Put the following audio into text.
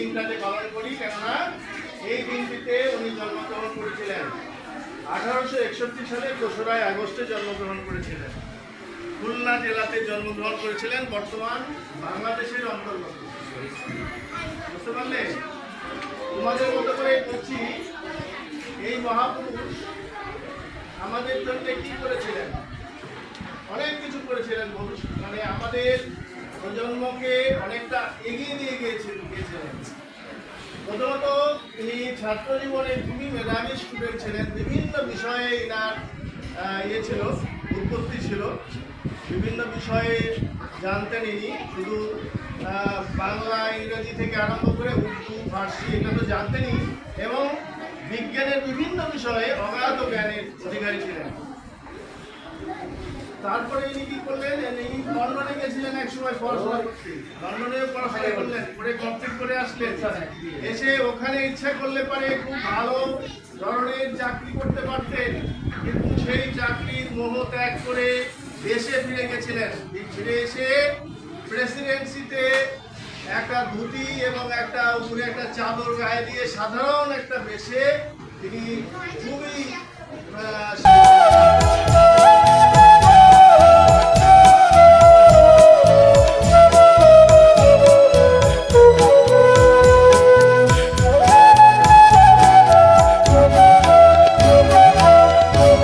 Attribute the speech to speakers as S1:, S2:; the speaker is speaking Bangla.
S1: দিনটাতে পালন করি, কেননা এই দিনটিতে উনি জন্মগ্রহণ করেছিলেন। 1861 সালে 2রা আগস্টে জন্মগ্রহণ করেছিলেন। খুলনা জেলাতে জন্মগ্রহণ করেছিলেন, বর্তমান বাংলাদেশের অন্তর্গত। বুঝতে পারলে? তোমাদের মতো করে বলছি, এই মহাপুরুষ আমাদের জন্য কি করেছিলেন? অনেক কিছু করেছিলেন। মানে আমাদের প্রজন্মকে অনেকটা এগিয়ে নিয়ে গিয়েছিলেন। প্রথমত তিনি ছাত্র জীবনে খুবই মেধাবী স্টুডেন্ট ছিলেন। বিভিন্ন বিষয়ে এনার ছিল, উৎপত্তি ছিল। বিভিন্ন বিষয়ে জানতেন ইনি, শুধু বাংলা ইংরেজি থেকে আরম্ভ করে উর্দু ফার্সি এটা তো জানতেনই, এবং বিজ্ঞানের বিভিন্ন বিষয়ে অগাধ জ্ঞানের অধিকারী ছিলেন। তারপরে ইনি কি করলেন, ইনি লন্ডনে গেছিলেন এক সময় পড়াশোনা করতে। লন্ডনে পড়াশোনা করলেন, করে কমপ্লিট করে আসলেন। এসে ওখানে ইচ্ছা করলে পারে খুব ভালো ধরনের চাকরি করতে পারতেন, কিন্তু সেই চাকরির মোহ ত্যাগ করে দেশে ফিরে গেছিলেন। ফিরে এসে প্রেসিডেন্সিতে একটা ধুতি এবং একটা উপরে একটা চাদর গায়ে দিয়ে সাধারণ একটা বেশে তিনি খুবই